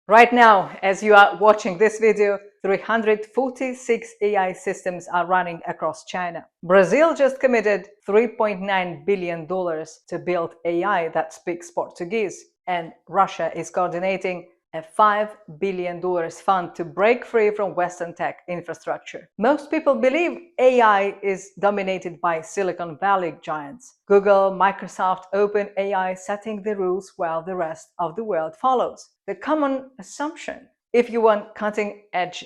Right now, as you are watching this video, 346 AI systems are running across China. Brazil just committed $3.9 billion to build AI that speaks Portuguese, and Russia is coordinating a $5 billion fund to break free from Western tech infrastructure. Most people believe AI is dominated by Silicon Valley giants. Google, Microsoft, OpenAI setting the rules while the rest of the world follows. The common assumption: if you want cutting-edge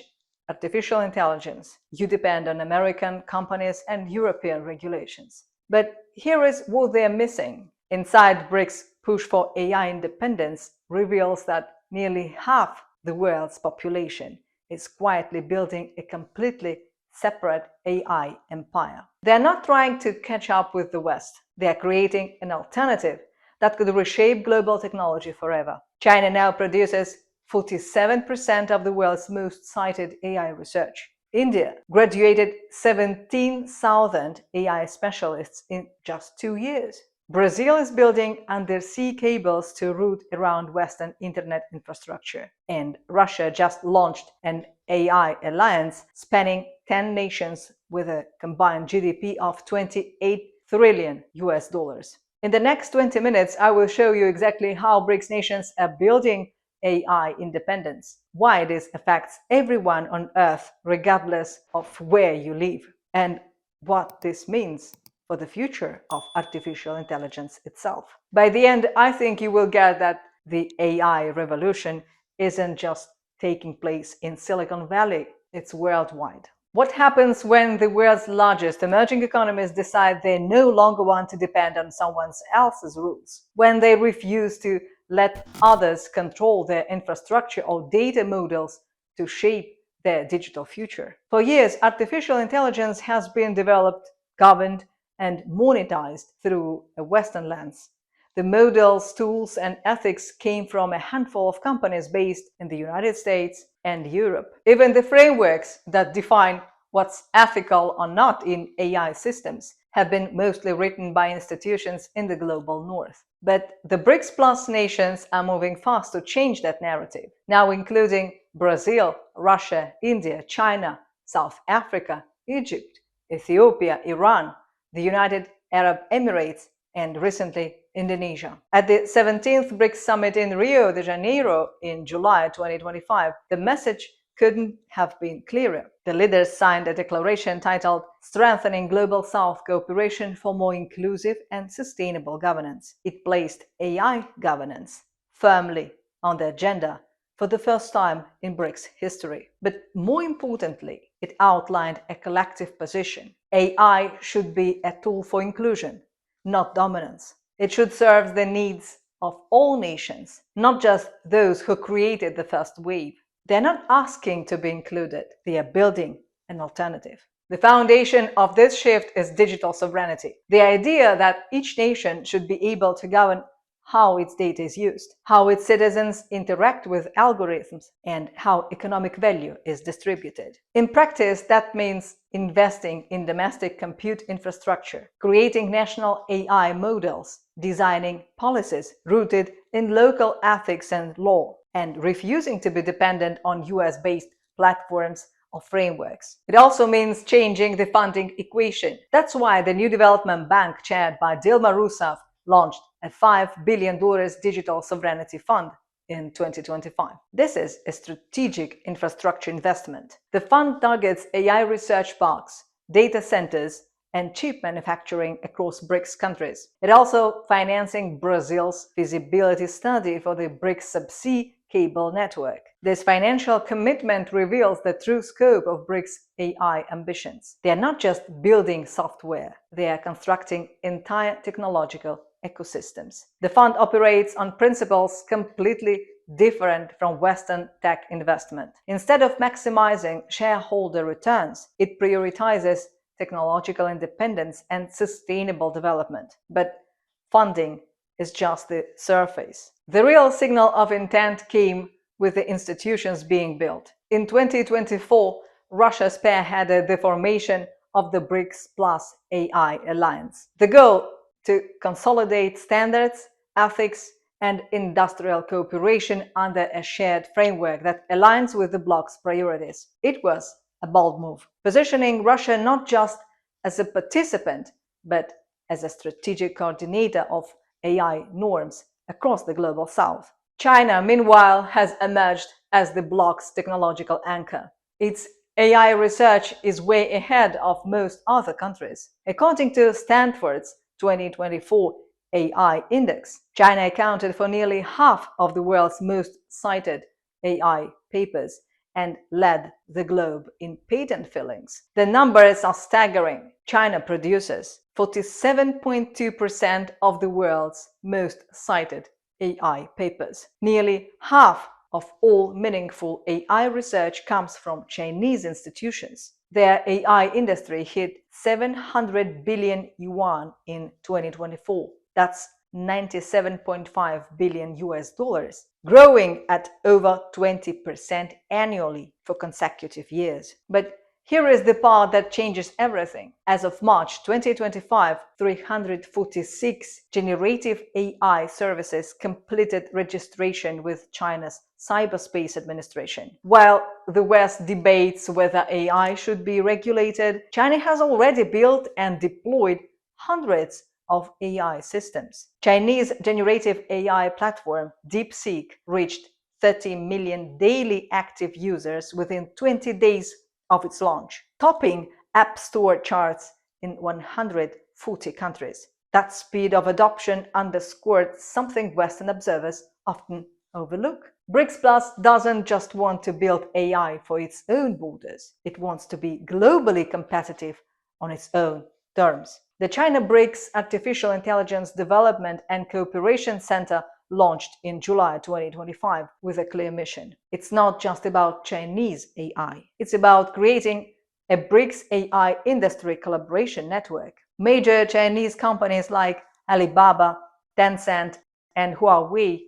artificial intelligence, you depend on American companies and European regulations. But here is what they are missing. Inside BRICS Push for AI Independence reveals that nearly half the world's population is quietly building a completely separate AI empire. They are not trying to catch up with the West. They are creating an alternative that could reshape global technology forever. China now produces 47% of the world's most cited AI research. India graduated 17,000 AI specialists in just 2 years. Brazil is building undersea cables to route around Western internet infrastructure. And Russia just launched an AI alliance spanning 10 nations with a combined GDP of 28 trillion US dollars. In the next 20 minutes, I will show you exactly how BRICS nations are building AI independence, why this affects everyone on Earth regardless of where you live, and what this means for the future of artificial intelligence itself. By the end, I think you will get that the AI revolution isn't just taking place in Silicon Valley, it's worldwide. What happens when the world's largest emerging economies decide they no longer want to depend on someone else's rules? When they refuse to let others control their infrastructure or data models to shape their digital future? For years, artificial intelligence has been developed, governed, and monetized through a Western lens. The models, tools, and ethics came from a handful of companies based in the United States and Europe. Even the frameworks that define what's ethical or not in AI systems have been mostly written by institutions in the global north. But the BRICS Plus nations are moving fast to change that narrative, now including Brazil, Russia, India, China, South Africa, Egypt, Ethiopia, Iran, the United Arab Emirates, and recently Indonesia. At the 17th BRICS Summit in Rio de Janeiro in July 2025, the message couldn't have been clearer. The leaders signed a declaration titled "Strengthening Global South Cooperation for More Inclusive and Sustainable Governance." It placed AI governance firmly on the agenda for the first time in BRICS history. But more importantly, it outlined a collective position. AI should be a tool for inclusion, not dominance. It should serve the needs of all nations, not just those who created the first wave. They're not asking to be included, they are building an alternative. The foundation of this shift is digital sovereignty, the idea that each nation should be able to govern how its data is used, how its citizens interact with algorithms, and how economic value is distributed. In practice, that means investing in domestic compute infrastructure, creating national AI models, designing policies rooted in local ethics and law, and refusing to be dependent on US-based platforms or frameworks. It also means changing the funding equation. That's why the New Development Bank, chaired by Dilma Rousseff, launched a $5 billion digital sovereignty fund in 2025. This is a strategic infrastructure investment. The fund targets AI research parks, data centers, and chip manufacturing across BRICS countries. It also financing Brazil's feasibility study for the BRICS subsea cable network. This financial commitment reveals the true scope of BRICS AI ambitions. They are not just building software, they are constructing entire technological ecosystems. The fund operates on principles completely different from Western tech investment. Instead of maximizing shareholder returns, it prioritizes technological independence and sustainable development. But funding is just the surface. The real signal of intent came with the institutions being built. In 2024, Russia spearheaded the formation of the BRICS Plus AI alliance. The goal: to consolidate standards, ethics, and industrial cooperation under a shared framework that aligns with the bloc's priorities. It was a bold move, positioning Russia not just as a participant, but as a strategic coordinator of AI norms across the global south. China, meanwhile, has emerged as the bloc's technological anchor. Its AI research is way ahead of most other countries. According to Stanford's 2024 AI Index, China accounted for nearly half of the world's most cited AI papers and led the globe in patent filings. The numbers are staggering. China produces 47.2% of the world's most cited AI papers. Nearly half of all meaningful AI research comes from Chinese institutions. Their AI industry hit 700 billion yuan in 2024. That's 97.5 billion US dollars, growing at over 20% annually for consecutive years. But here is the part that changes everything. As of March 2025, 346 generative AI services completed registration with China's Cyberspace Administration. While the West debates whether AI should be regulated, China has already built and deployed hundreds of AI systems. Chinese generative AI platform DeepSeek reached 30 million daily active users within 20 days of its launch, topping App Store charts in 140 countries. That speed of adoption underscored something Western observers often overlook. BRICS Plus doesn't just want to build AI for its own borders. It wants to be globally competitive on its own terms. The China BRICS Artificial Intelligence Development and Cooperation Center launched in July 2025 with a clear mission. It's not just about Chinese AI. It's about creating a BRICS AI industry collaboration network. Major Chinese companies like Alibaba, Tencent, and Huawei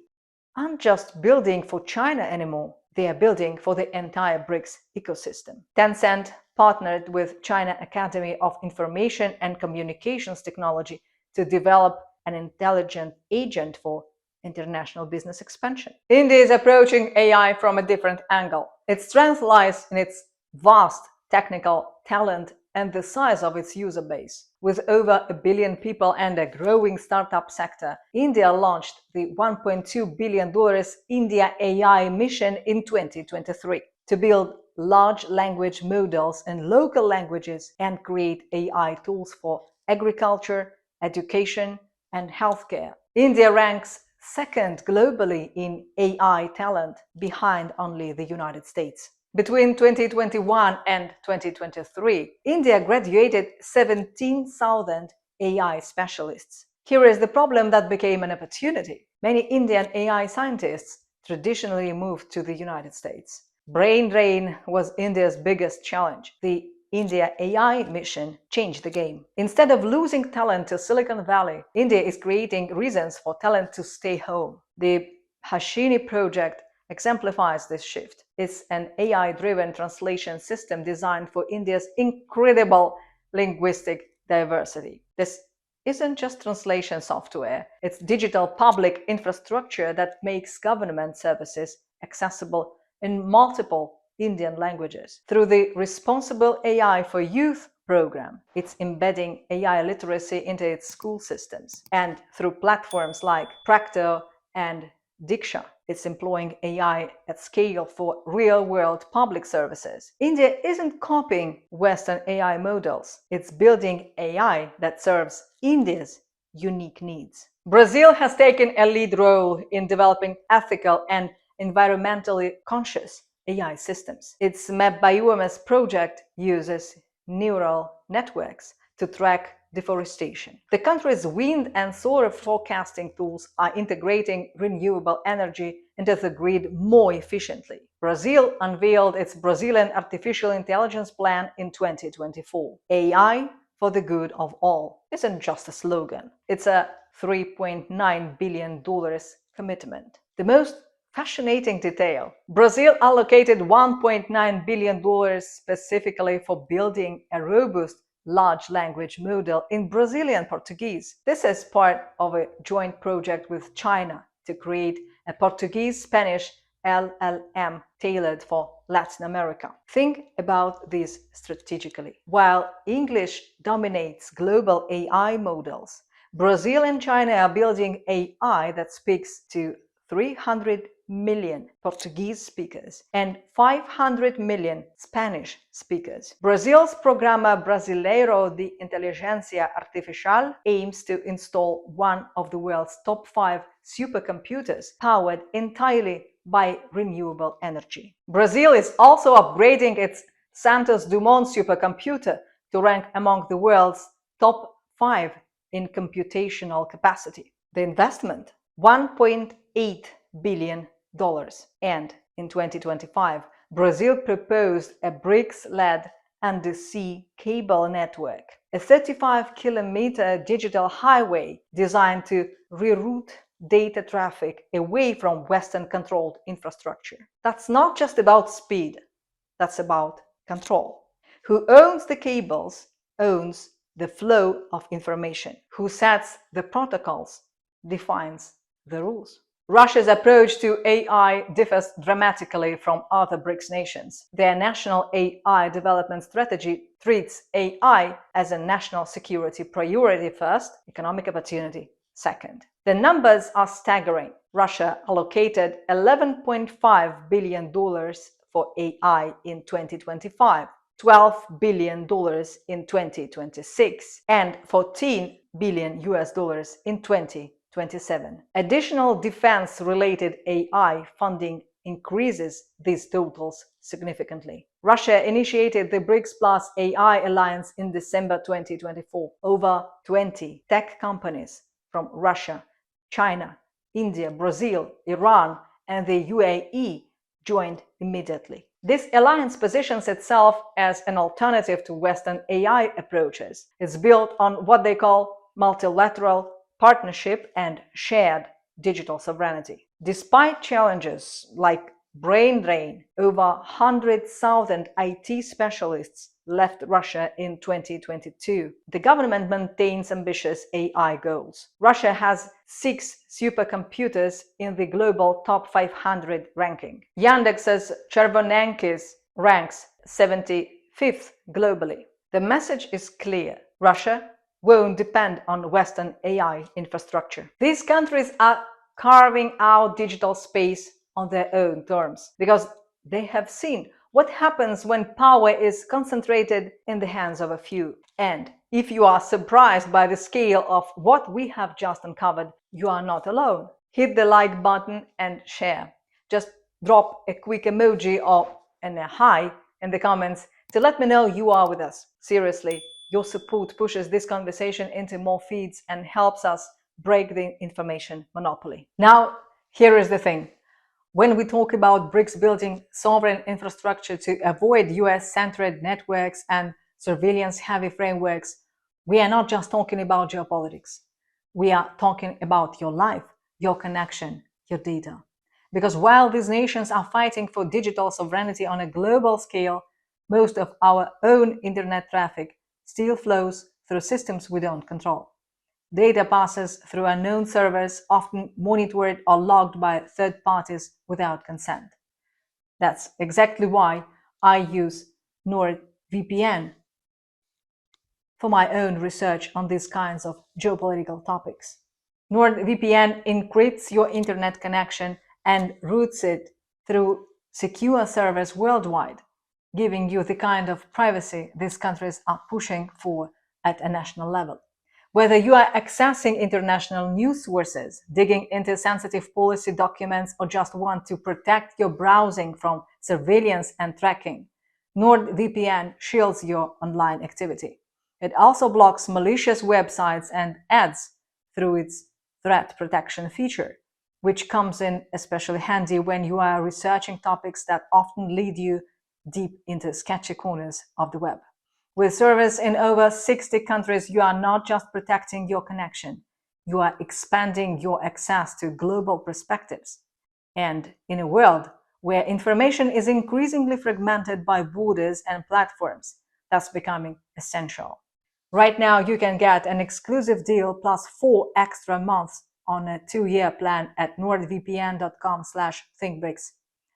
aren't just building for China anymore. They are building for the entire BRICS ecosystem. Tencent partnered with China Academy of Information and Communications Technology to develop an intelligent agent for international business expansion. India is approaching AI from a different angle. Its strength lies in its vast technical talent and the size of its user base. With over 1 billion people and a growing startup sector, India launched the $1.2 billion India AI mission in 2023 to build large language models in local languages and create AI tools for agriculture, education, and healthcare. India ranks second globally in AI talent, behind only the United States. Between 2021 and 2023, India graduated 17,000 AI specialists. Here is the problem that became an opportunity. Many Indian AI scientists traditionally moved to the United States. Brain drain was India's biggest challenge. The India AI mission changed the game. Instead of losing talent to Silicon Valley, India is creating reasons for talent to stay home. The Hashini project exemplifies this shift. It's an AI-driven translation system designed for India's incredible linguistic diversity. This isn't just translation software, it's digital public infrastructure that makes government services accessible in multiple Indian languages. Through the Responsible AI for Youth program, it's embedding AI literacy into its school systems. And through platforms like Practo and Diksha, it's employing AI at scale for real-world public services. India isn't copying Western AI models. It's building AI that serves India's unique needs. Brazil has taken a lead role in developing ethical and environmentally conscious AI systems. Its Map Biomas project uses neural networks to track deforestation. The country's wind and solar forecasting tools are integrating renewable energy into the grid more efficiently. Brazil unveiled its Brazilian Artificial Intelligence Plan in 2024. AI for the good of all isn't just a slogan. It's a $3.9 billion commitment. The most fascinating detail: Brazil allocated $1.9 billion specifically for building a robust large language model in Brazilian Portuguese. This is part of a joint project with China to create a Portuguese-Spanish LLM tailored for Latin America. Think about this strategically. While English dominates global AI models, Brazil and China are building AI that speaks to 300 million Portuguese speakers and 500 million Spanish speakers. Brazil's Programa Brasileiro de Inteligência Artificial aims to install one of the world's top 5 supercomputers powered entirely by renewable energy. Brazil is also upgrading its Santos Dumont supercomputer to rank among the world's top 5 in computational capacity. The investment, $1.8 billion. And in 2025, Brazil proposed a BRICS-led undersea cable network, a 35-kilometer digital highway designed to reroute data traffic away from Western-controlled infrastructure. That's not just about speed, that's about control. Who owns the cables owns the flow of information. Who sets the protocols defines the rules. Russia's approach to AI differs dramatically from other BRICS nations. Their national AI development strategy treats AI as a national security priority first, economic opportunity second. The numbers are staggering. Russia allocated $11.5 billion for AI in 2025, $12 billion in 2026, and $14 billion in 2027. Additional defense-related AI funding increases these totals significantly. Russia initiated the BRICS Plus AI Alliance in December 2024. Over 20 tech companies from Russia, China, India, Brazil, Iran, and the UAE joined immediately. This alliance positions itself as an alternative to Western AI approaches. It's built on what they call multilateral partnership and shared digital sovereignty. Despite challenges like brain drain, over 100,000 IT specialists left Russia in 2022. The government maintains ambitious AI goals. Russia has 6 supercomputers in the global top 500 ranking. Yandex's Chervonenkis ranks 75th globally. The message is clear. Russia won't depend on Western AI infrastructure. These countries are carving out digital space on their own terms because they have seen what happens when power is concentrated in the hands of a few. And if you are surprised by the scale of what we have just uncovered, you are not alone. Hit the like button and share. Just drop a quick emoji or a hi in the comments to let me know you are with us. Seriously, your support pushes this conversation into more feeds and helps us break the information monopoly. Now, here is the thing. When we talk about BRICS building sovereign infrastructure to avoid US-centered networks and surveillance-heavy frameworks, we are not just talking about geopolitics. We are talking about your life, your connection, your data. Because while these nations are fighting for digital sovereignty on a global scale, most of our own internet traffic still flows through systems we don't control. Data passes through unknown servers, often monitored or logged by third parties without consent. That's exactly why I use NordVPN for my own research on these kinds of geopolitical topics. NordVPN encrypts your internet connection and routes it through secure servers worldwide, giving you the kind of privacy these countries are pushing for at a national level. Whether you are accessing international news sources, digging into sensitive policy documents, or just want to protect your browsing from surveillance and tracking, NordVPN shields your online activity. It also blocks malicious websites and ads through its threat protection feature, which comes in especially handy when you are researching topics that often lead you deep into sketchy corners of the web. With servers in over 60 countries, you are not just protecting your connection, you are expanding your access to global perspectives. And in a world where information is increasingly fragmented by borders and platforms, that's becoming essential. Right now, you can get an exclusive deal plus 4 extra months on a 2-year plan at nordvpn.com/thinkbricks.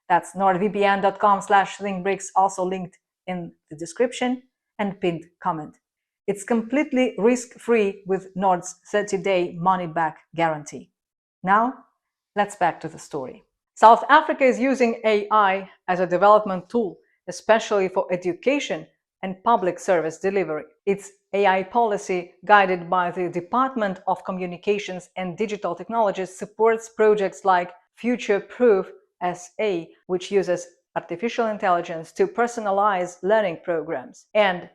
That's nordvpn.com/thinkbricks, also linked in the description and pinned comment. It's completely risk-free with Nord's 30-day money-back guarantee. Now, let's back to the story. South Africa is using AI as a development tool, especially for education and public service delivery. Its AI policy, guided by the Department of Communications and Digital Technologies, supports projects like Future Proof SA, which uses artificial intelligence to personalize learning programs, and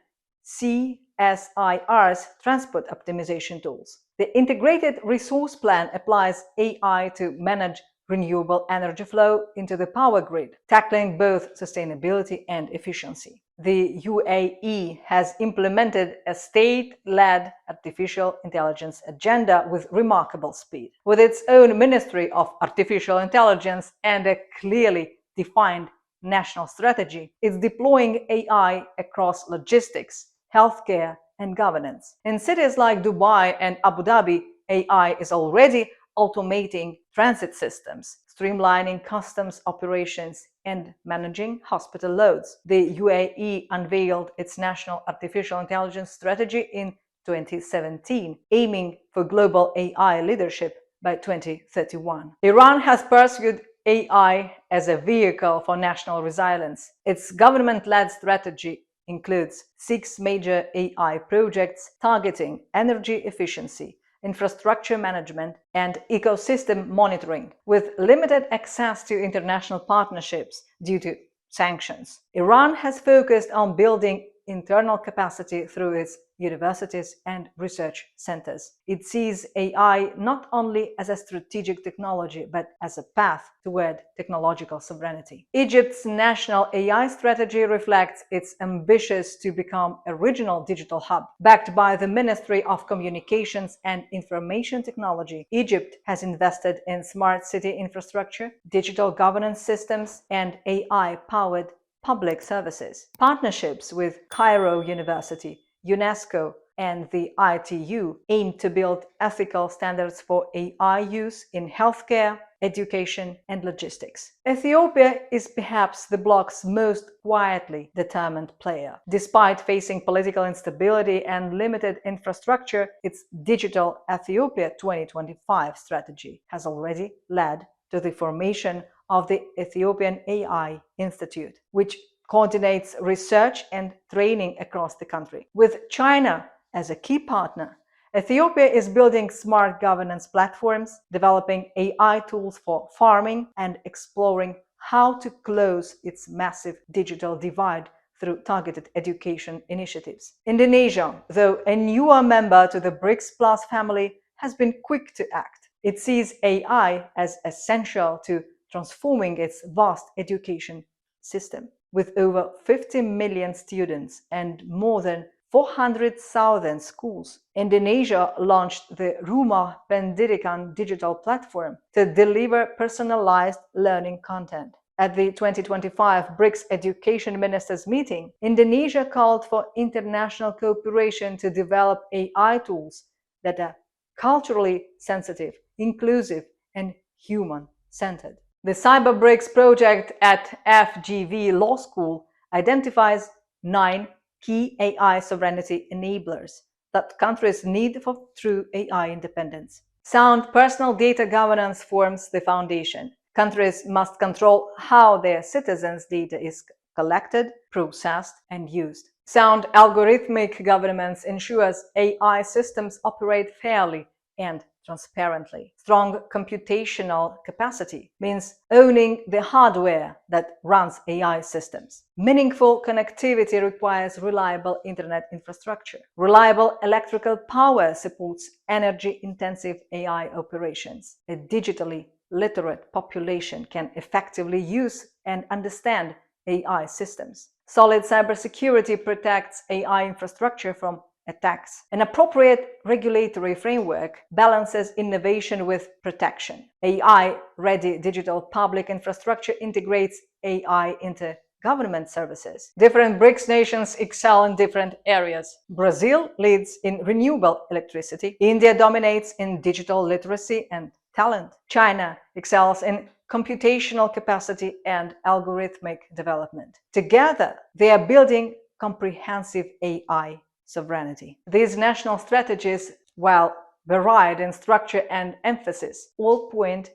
CSIR's transport optimization tools. The Integrated Resource Plan applies AI to manage renewable energy flow into the power grid, tackling both sustainability and efficiency. The UAE has implemented a state-led artificial intelligence agenda with remarkable speed. With its own Ministry of Artificial Intelligence and a clearly defined national strategy, it's deploying AI across logistics, healthcare, and governance. In cities like Dubai and Abu Dhabi, AI is already automating transit systems, streamlining customs operations, and managing hospital loads. The UAE unveiled its national artificial intelligence strategy in 2017, aiming for global AI leadership by 2031. Iran has pursued AI as a vehicle for national resilience. Its government-led strategy includes 6 major AI projects targeting energy efficiency, infrastructure management, and ecosystem monitoring, with limited access to international partnerships due to sanctions. Iran has focused on building internal capacity through its universities and research centers. It sees AI not only as a strategic technology, but as a path toward technological sovereignty. Egypt's national AI strategy reflects its ambitions to become a regional digital hub. Backed by the Ministry of Communications and Information Technology, Egypt has invested in smart city infrastructure, digital governance systems, and AI-powered public services. Partnerships with Cairo University, UNESCO, and the ITU aim to build ethical standards for AI use in healthcare, education, and logistics. Ethiopia is perhaps the bloc's most quietly determined player. Despite facing political instability and limited infrastructure, its Digital Ethiopia 2025 strategy has already led to the formation of the Ethiopian AI Institute, which coordinates research and training across the country. With China as a key partner, Ethiopia is building smart governance platforms, developing AI tools for farming, and exploring how to close its massive digital divide through targeted education initiatives. Indonesia, though a newer member to the BRICS Plus family, has been quick to act. It sees AI as essential to transforming its vast education system. With over 50 million students and more than 400,000 schools, Indonesia launched the Rumah Pendidikan digital platform to deliver personalized learning content. At the 2025 BRICS Education Ministers meeting, Indonesia called for international cooperation to develop AI tools that are culturally sensitive, inclusive, and human-centered. The Cyber BRICS project at FGV Law School identifies 9 key AI sovereignty enablers that countries need for true AI independence. Sound personal data governance forms the foundation. Countries must control how their citizens' data is collected, processed, and used. Sound algorithmic governance ensures AI systems operate fairly and transparently. Strong computational capacity means owning the hardware that runs AI systems. Meaningful connectivity requires reliable internet infrastructure. Reliable electrical power supports energy-intensive AI operations. A digitally literate population can effectively use and understand AI systems. Solid cybersecurity protects AI infrastructure from attacks. An appropriate regulatory framework balances innovation with protection. AI-ready digital public infrastructure integrates AI into government services. Different BRICS nations excel in different areas. Brazil leads in renewable electricity. India dominates in digital literacy and talent. China excels in computational capacity and algorithmic development. Together, they are building comprehensive AI sovereignty. These national strategies, while varied in structure and emphasis, all point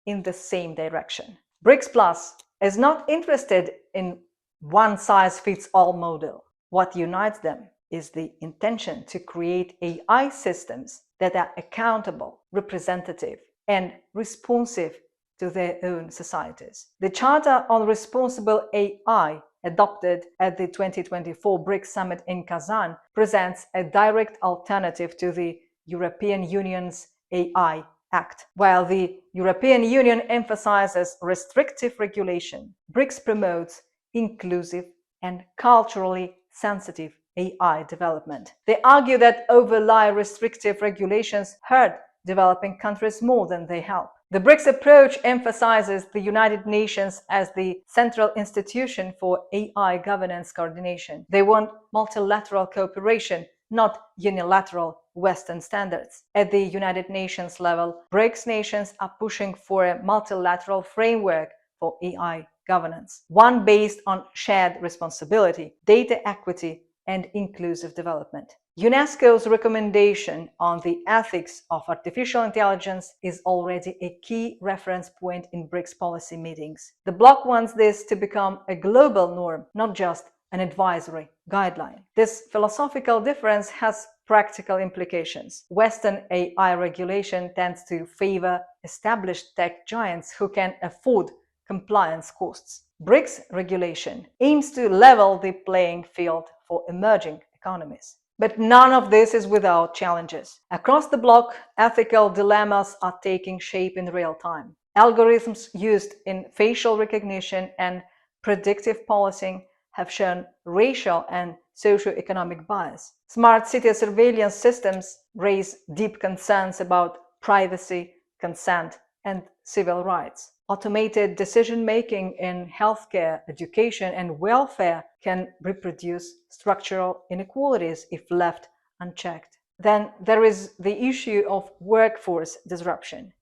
in the same direction. BRICS Plus is not interested in one-size-fits-all model. What unites them is the intention to create AI systems that are accountable, representative, and responsive to their own societies. The Charter on Responsible AI, adopted at the 2024 BRICS Summit in Kazan, presents a direct alternative to the European Union's AI Act. While the European Union emphasizes restrictive regulation, BRICS promotes inclusive and culturally sensitive AI development. They argue that overly restrictive regulations hurt developing countries more than they help. The BRICS approach emphasizes the United Nations as the central institution for AI governance coordination. They want multilateral cooperation, not unilateral Western standards. At the United Nations level, BRICS nations are pushing for a multilateral framework for AI governance, one based on shared responsibility, data equity, and inclusive development. UNESCO's recommendation on the ethics of artificial intelligence is already a key reference point in BRICS policy meetings. The bloc wants this to become a global norm, not just an advisory guideline. This philosophical difference has practical implications. Western AI regulation tends to favor established tech giants who can afford compliance costs. BRICS regulation aims to level the playing field for emerging economies. But none of this is without challenges. Across the bloc, ethical dilemmas are taking shape in real time. Algorithms used in facial recognition and predictive policing have shown racial and socio-economic bias. Smart city surveillance systems raise deep concerns about privacy, consent, and civil rights. Automated decision-making in healthcare, education, and welfare can reproduce structural inequalities if left unchecked. Then there is the issue of workforce disruption.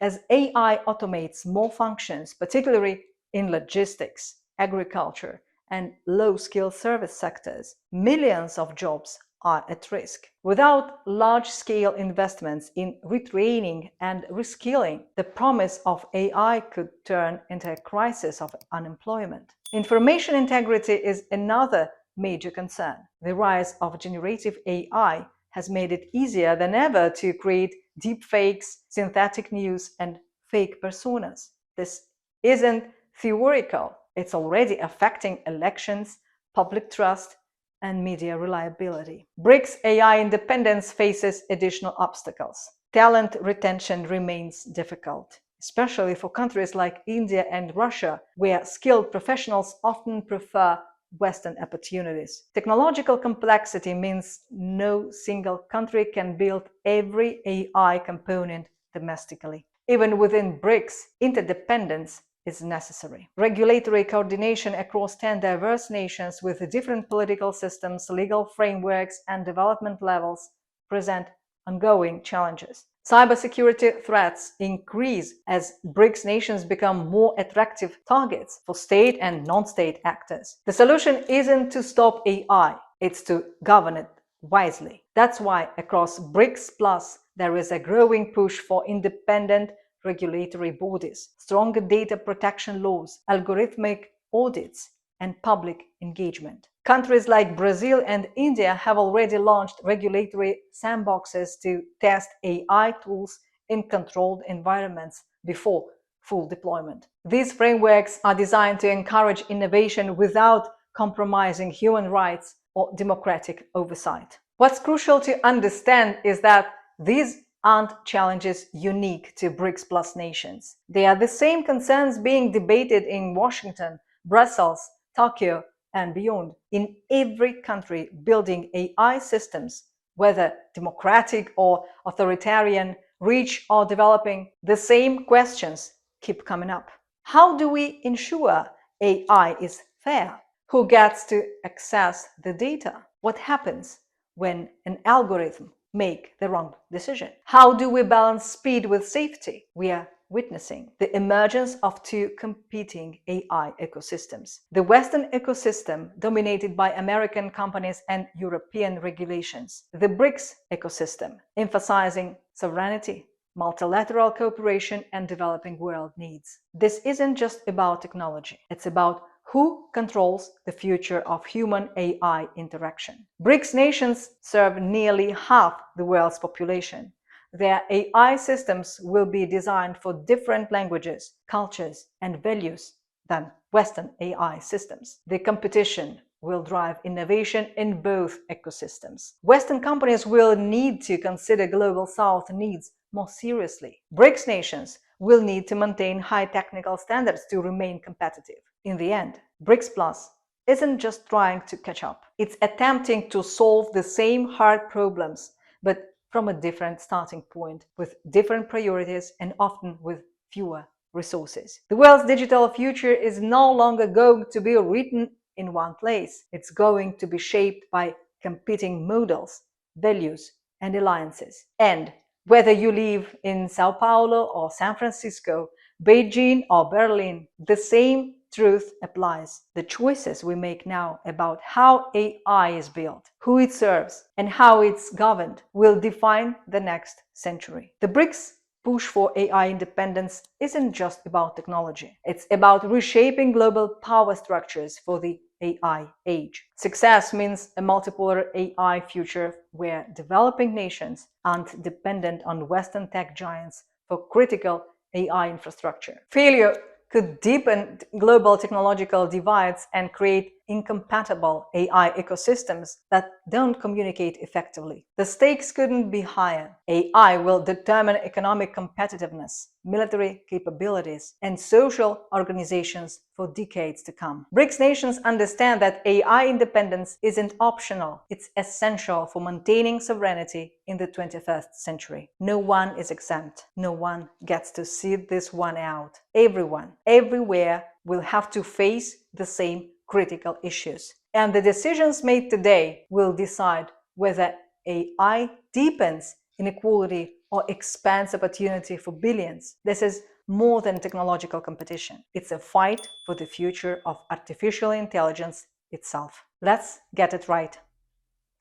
As AI automates more functions, particularly in logistics, agriculture, and low-skilled service sectors, millions of jobs are at risk. Without large-scale investments in retraining and reskilling, the promise of AI could turn into a crisis of unemployment. Information integrity is another major concern. The rise of generative AI has made it easier than ever to create deepfakes, synthetic news, and fake personas. This isn't theoretical. It's already affecting elections, public trust, and media reliability. BRICS AI independence faces additional obstacles. Talent retention remains difficult, especially for countries like India and Russia, where skilled professionals often prefer Western opportunities. Technological complexity means no single country can build every AI component domestically. Even within BRICS, interdependence is necessary. Regulatory coordination across 10 diverse nations with different political systems, legal frameworks, and development levels present ongoing challenges. Cybersecurity threats increase as BRICS nations become more attractive targets for state and non-state actors. The solution isn't to stop AI, it's to govern it wisely. That's why across BRICS Plus, there is a growing push for independent regulatory bodies, stronger data protection laws, algorithmic audits, and public engagement. Countries like Brazil and India have already launched regulatory sandboxes to test AI tools in controlled environments before full deployment. These frameworks are designed to encourage innovation without compromising human rights or democratic oversight. What's crucial to understand is that these aren't challenges unique to BRICS Plus nations. They are the same concerns being debated in Washington, Brussels, Tokyo, and beyond. In every country building AI systems, whether democratic or authoritarian, rich or developing, the same questions keep coming up. How do we ensure AI is fair? Who gets to access the data? What happens when an algorithm makes the wrong decision? How do we balance speed with safety? We are witnessing the emergence of two competing AI ecosystems. The Western ecosystem, dominated by American companies and European regulations. The BRICS ecosystem, emphasizing sovereignty, multilateral cooperation, and developing world needs. This isn't just about technology, it's about who controls the future of human-AI interaction. BRICS nations serve nearly half the world's population. Their AI systems will be designed for different languages, cultures, and values than Western AI systems. The competition will drive innovation in both ecosystems. Western companies will need to consider Global South needs more seriously. BRICS nations will need to maintain high technical standards to remain competitive. In the end, BRICS Plus isn't just trying to catch up. It's attempting to solve the same hard problems, but from a different starting point, with different priorities and often with fewer resources. The world's digital future is no longer going to be written in one place. It's going to be shaped by competing models, values, and alliances. And whether you live in Sao Paulo or San Francisco, Beijing or Berlin, the same truth applies. The choices we make now about how AI is built, who it serves, and how it's governed will define the next century. The BRICS push for AI independence isn't just about technology. It's about reshaping global power structures for the AI age. Success means a multipolar AI future where developing nations aren't dependent on Western tech giants for critical AI infrastructure. Failure could deepen global technological divides and create incompatible AI ecosystems that don't communicate effectively. The stakes couldn't be higher. AI will determine economic competitiveness, military capabilities, and social organizations for decades to come. BRICS nations understand that AI independence isn't optional, it's essential for maintaining sovereignty in the 21st century. No one is exempt. No one gets to sit this one out. Everyone, everywhere, will have to face the same critical issues. And the decisions made today will decide whether AI deepens inequality or expands opportunity for billions. This is more than technological competition. It's a fight for the future of artificial intelligence itself. Let's get it right.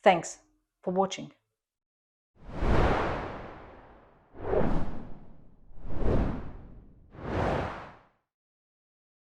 Thanks for watching.